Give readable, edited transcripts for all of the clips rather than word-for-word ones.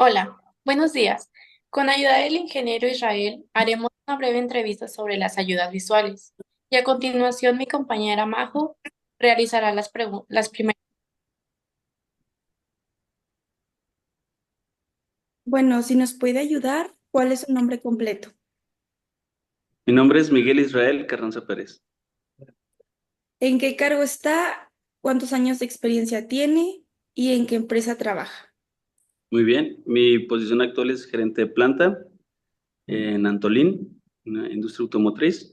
Hola, buenos días. Con ayuda del ingeniero Israel, haremos una breve entrevista sobre las ayudas visuales. Y a continuación, mi compañera Majo realizará las primeras. Bueno, si nos puede ayudar, ¿cuál es su nombre completo? Mi nombre es Miguel Israel Carranza Pérez. ¿En qué cargo está? ¿Cuántos años de experiencia tiene? ¿Y en qué empresa trabaja? Muy bien, mi posición actual es gerente de planta en Antolín, una industria automotriz,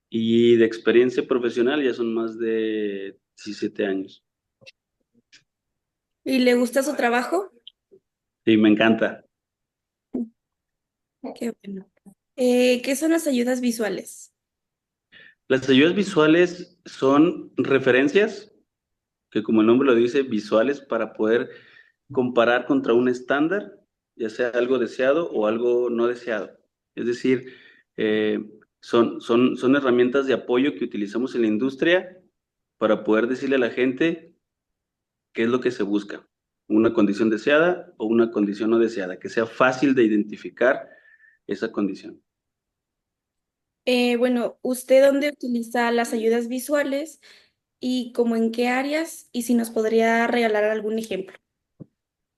y de experiencia profesional ya son más de 17 años. ¿Y le gusta su trabajo? Y me encanta. Qué bueno. ¿Qué son las ayudas visuales? Las ayudas visuales son referencias, que como el nombre lo dice, visuales para poder comparar contra un estándar, ya sea algo deseado o algo no deseado. Es decir, eh, son herramientas de apoyo que utilizamos en la industria para poder decirle a la gente qué es lo que se busca, una condición deseada o una condición no deseada, que sea fácil de identificar esa condición. Bueno, ¿usted dónde utiliza las ayudas visuales y como en qué áreas? Y si nos podría regalar algún ejemplo.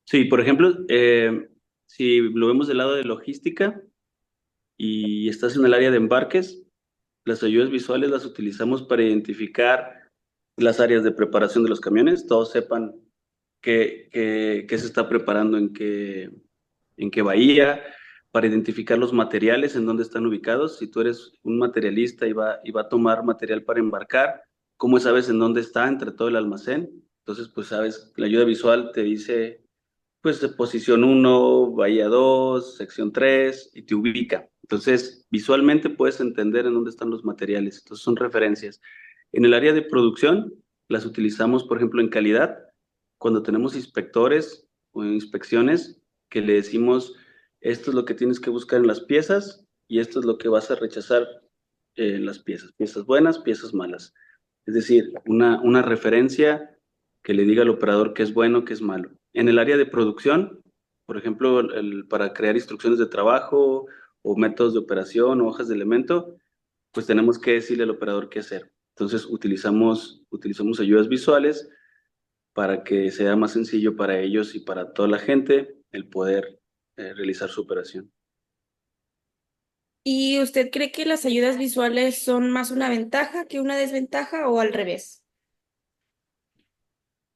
Sí, por ejemplo, si lo vemos del lado de logística y estás en el área de embarques, las ayudas visuales las utilizamos para identificar las áreas de preparación de los camiones, todos sepan qué se está preparando en qué bahía, para identificar los materiales en dónde están ubicados. Si tú eres un materialista y va a tomar material para embarcar, ¿cómo sabes en dónde está entre todo el almacén? Entonces, pues sabes, la ayuda visual te dice pues de posición uno, bahía 2, sección 3 y te ubica. Entonces, visualmente puedes entender en dónde están los materiales. Entonces, son referencias. En el área de producción, las utilizamos, por ejemplo, en calidad, cuando tenemos inspectores o inspecciones que le decimos, esto es lo que tienes que buscar en las piezas y esto es lo que vas a rechazar en las piezas. Piezas buenas, piezas malas. Es decir, una referencia que le diga al operador qué es bueno, qué es malo. En el área de producción, por ejemplo, para crear instrucciones de trabajo o métodos de operación o hojas de elemento, pues tenemos que decirle al operador qué hacer. Entonces, utilizamos ayudas visuales para que sea más sencillo para ellos y para toda la gente el poder realizar su operación. ¿Y usted cree que las ayudas visuales son más una ventaja que una desventaja o al revés?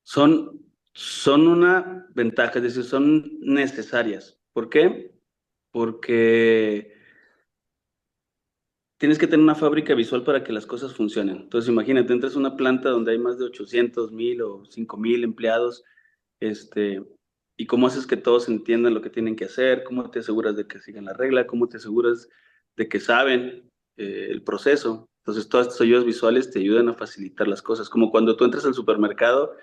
Son, son una ventaja, es decir, son necesarias. ¿Por qué? Porque tienes que tener una fábrica visual para que las cosas funcionen. Entonces, imagínate, entras a una planta donde hay más de 800,000 o 5,000 empleados, este, y cómo haces que todos entiendan lo que tienen que hacer, cómo te aseguras de que sigan la regla, cómo te aseguras de que saben el proceso. Entonces, todas estas ayudas visuales te ayudan a facilitar las cosas, como cuando tú entras al supermercado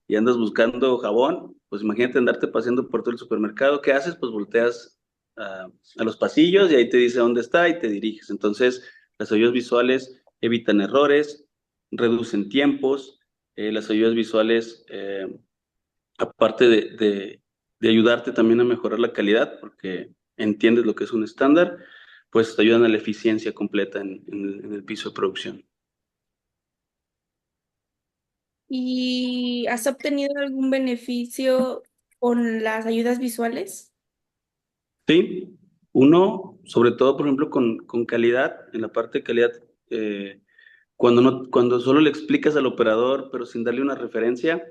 y andas buscando jabón, pues imagínate andarte paseando por todo el supermercado. ¿Qué haces? Pues volteas a los pasillos y ahí te dice dónde está y te diriges. Entonces, las ayudas visuales evitan errores, reducen tiempos. Las ayudas visuales, aparte de ayudarte también a mejorar la calidad, porque entiendes lo que es un estándar, pues te ayudan a la eficiencia completa en el piso de producción. ¿Y has obtenido algún beneficio con las ayudas visuales? Sí, uno, sobre todo, por ejemplo, con calidad, en la parte de calidad, cuando no, cuando solo le explicas al operador, pero sin darle una referencia,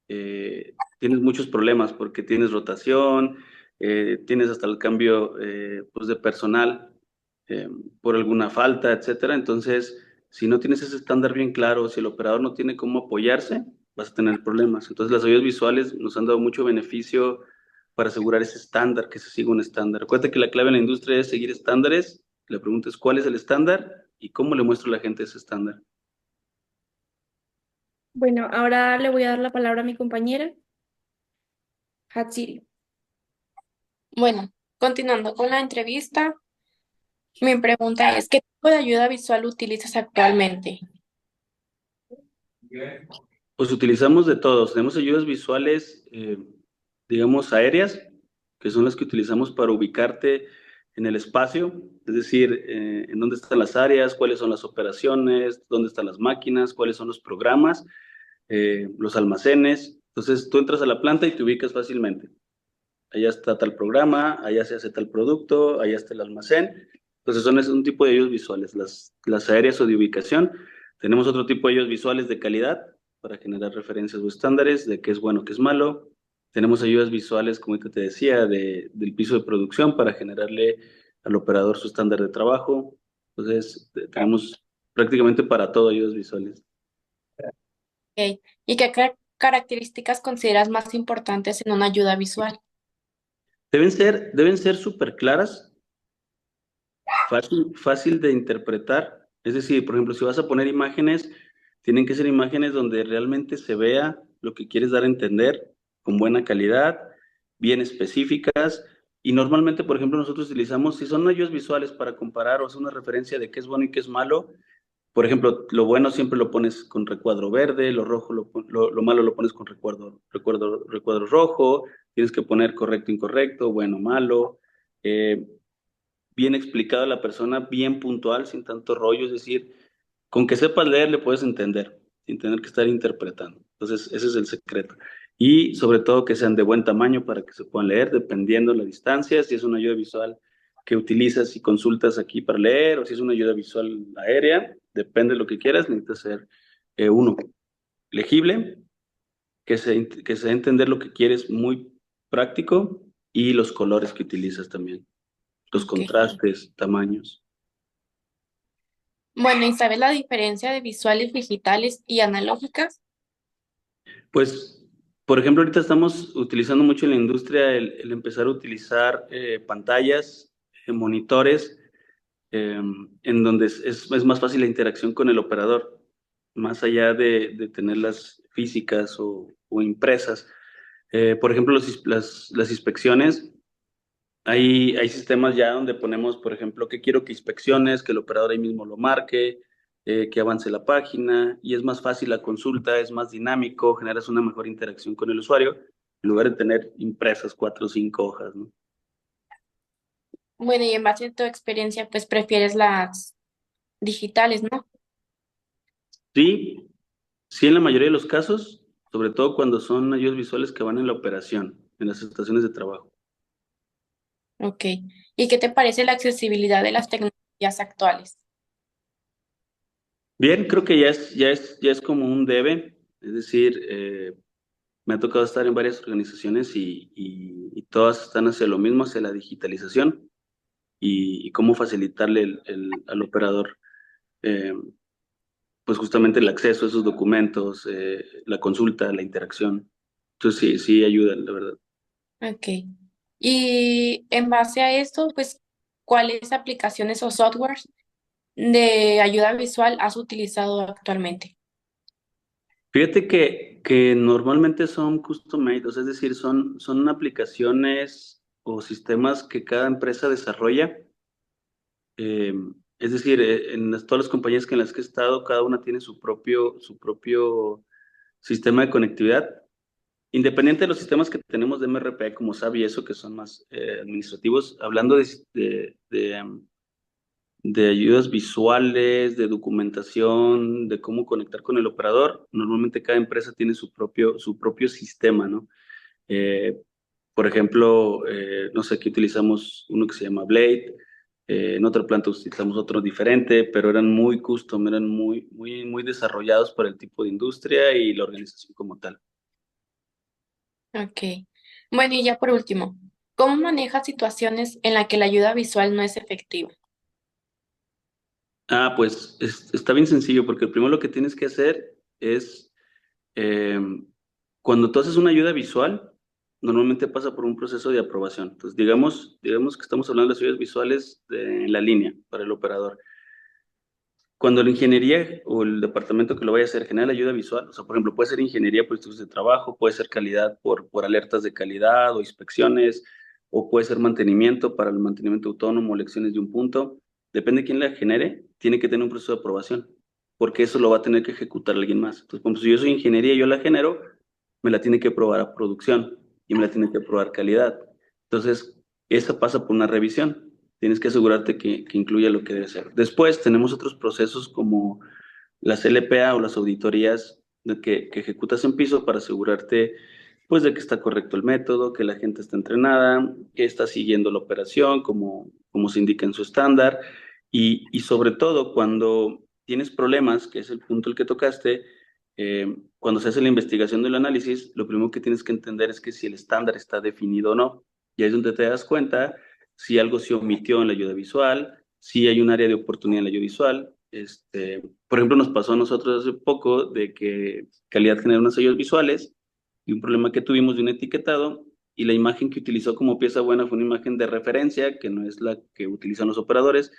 tienes muchos problemas porque tienes rotación, tienes hasta el cambio pues de personal eh, por alguna falta, etcétera. Entonces, si no tienes ese estándar bien claro, si el operador no tiene cómo apoyarse, vas a tener problemas. Entonces, las ayudas visuales nos han dado mucho beneficio para asegurar ese estándar, que se siga un estándar. Recuerda que la clave en la industria es seguir estándares. La pregunta es cuál es el estándar y cómo le muestro a la gente ese estándar. Bueno, ahora le voy a dar la palabra a mi compañera, Hatsiri. Bueno, continuando con la entrevista, mi pregunta es, ¿qué tipo de ayuda visual utilizas actualmente? Pues utilizamos de todos. Tenemos ayudas visuales, digamos, aéreas, que son las que utilizamos para ubicarte en el espacio, es decir, en dónde están las áreas, cuáles son las operaciones, dónde están las máquinas, cuáles son los programas, los almacenes. Entonces tú entras a la planta y te ubicas fácilmente. Allá está tal programa, allá se hace tal producto, allá está el almacén. Entonces son un tipo de ayudas visuales, las aéreas o de ubicación. Tenemos otro tipo de ayudas visuales de calidad para generar referencias o estándares de qué es bueno, qué es malo. Tenemos ayudas visuales, como te decía, del piso de producción para generarle al operador su estándar de trabajo. Entonces tenemos prácticamente para todo ayudas visuales. Ok. ¿Y qué características consideras más importantes en una ayuda visual? Deben ser súper claras, fácil de interpretar. Es decir, por ejemplo, si vas a poner imágenes, tienen que ser imágenes donde realmente se vea lo que quieres dar a entender, con buena calidad, bien específicas. Y normalmente, por ejemplo, nosotros utilizamos, si son ayudas visuales para comparar o hacer una referencia de qué es bueno y qué es malo, por ejemplo, lo bueno siempre lo pones con recuadro verde, lo rojo lo malo lo pones con recuadro rojo, tienes que poner correcto, incorrecto, bueno, malo. Eh, Bien explicado a la persona, bien puntual, sin tanto rollo, es decir, con que sepas leer le puedes entender, sin tener que estar interpretando. Entonces, ese es el secreto. Y sobre todo que sean de buen tamaño para que se puedan leer, dependiendo de la distancia, si es una ayuda visual que utilizas y consultas aquí para leer, o si es una ayuda visual aérea, depende de lo que quieras, necesitas ser uno, legible, que se dé a entender lo que quieres, muy práctico, y los colores que utilizas también, los Ok. contrastes, tamaños. Bueno, ¿y sabes la diferencia de visuales digitales y analógicas? Pues, por ejemplo, ahorita estamos utilizando mucho en la industria el empezar a utilizar pantallas, monitores, eh, en donde es más fácil la interacción con el operador, más allá de tenerlas físicas o impresas. Por ejemplo, las inspecciones. Hay sistemas ya donde ponemos, por ejemplo, que quiero que inspecciones, que el operador ahí mismo lo marque, que avance la página, y es más fácil la consulta, es más dinámico, generas una mejor interacción con el usuario, en lugar de tener impresas 4 o 5 hojas, ¿no? Bueno, y en base a tu experiencia, pues prefieres las digitales, ¿no? Sí, sí, en la mayoría de los casos, sobre todo cuando son ayudas visuales que van en la operación, en las estaciones de trabajo. Ok. ¿Y qué te parece la accesibilidad de las tecnologías actuales? Bien, creo que ya es como un debe, es decir, me ha tocado estar en varias organizaciones y todas están hacia lo mismo, hacia la digitalización y cómo facilitarle al operador, eh, pues justamente el acceso a esos documentos, la consulta, la interacción. Entonces sí, sí ayuda, la verdad. Ok. Y en base a esto, pues, ¿cuáles aplicaciones o softwares de ayuda visual has utilizado actualmente? Fíjate que normalmente son custom made, o sea, es decir, son aplicaciones o sistemas que cada empresa desarrolla. Eh, es decir, todas las compañías en las que he estado, cada una tiene su propio sistema de conectividad. Independiente de los sistemas que tenemos de MRP, como SAP y eso, que son más administrativos, hablando de ayudas visuales, de documentación, de cómo conectar con el operador, normalmente cada empresa tiene su propio sistema, ¿no? Eh, por ejemplo, no sé, aquí utilizamos uno que se llama Blade, en otra planta utilizamos otro diferente, pero eran muy custom, eran muy, muy, muy desarrollados para el tipo de industria y la organización como tal. Ok. Bueno, y ya por último, ¿cómo manejas situaciones en las que la ayuda visual no es efectiva? Pues está bien sencillo, porque primero lo que tienes que hacer es, eh, cuando tú haces una ayuda visual, normalmente pasa por un proceso de aprobación. Entonces, digamos que estamos hablando de ayudas visuales en la línea para el operador. Cuando la ingeniería o el departamento que lo vaya a hacer genera la ayuda visual, o sea, por ejemplo, puede ser ingeniería por estudios de trabajo, puede ser calidad por alertas de calidad o inspecciones, o puede ser mantenimiento para el mantenimiento autónomo, lecciones de un punto. Depende de quién la genere, tiene que tener un proceso de aprobación, porque eso lo va a tener que ejecutar alguien más. Entonces, por ejemplo, si yo soy ingeniería y yo la genero, me la tiene que aprobar a producción y me la tiene que aprobar calidad. Entonces, esa pasa por una revisión. Tienes que asegurarte que incluya lo que debe ser. Después tenemos otros procesos como las LPA o las auditorías que ejecutas en piso para asegurarte pues de que está correcto el método, que la gente está entrenada, que está siguiendo la operación como se indica en su estándar y sobre todo cuando tienes problemas, que es el punto el que tocaste, cuando se hace la investigación del análisis, lo primero que tienes que entender es que si el estándar está definido o no. Y ahí es donde te das cuenta si algo se omitió en la ayuda visual, si hay un área de oportunidad en la ayuda visual. Por ejemplo, nos pasó a nosotros hace poco de que Calidad genera unas ayudas visuales y un problema que tuvimos de un etiquetado y la imagen que utilizó como pieza buena fue una imagen de referencia, que no es la que utilizan los operadores,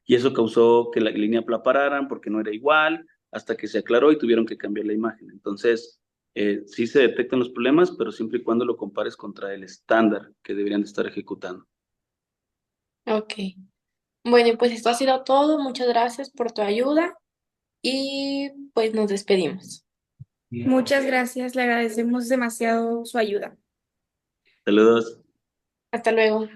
y eso causó que la línea la pararan porque no era igual, hasta que se aclaró y tuvieron que cambiar la imagen. Entonces, sí se detectan los problemas, pero siempre y cuando lo compares contra el estándar que deberían de estar ejecutando. Ok. Bueno, pues esto ha sido todo. Muchas gracias por tu ayuda y pues nos despedimos. Muchas gracias, le agradecemos demasiado su ayuda. Saludos. Hasta luego.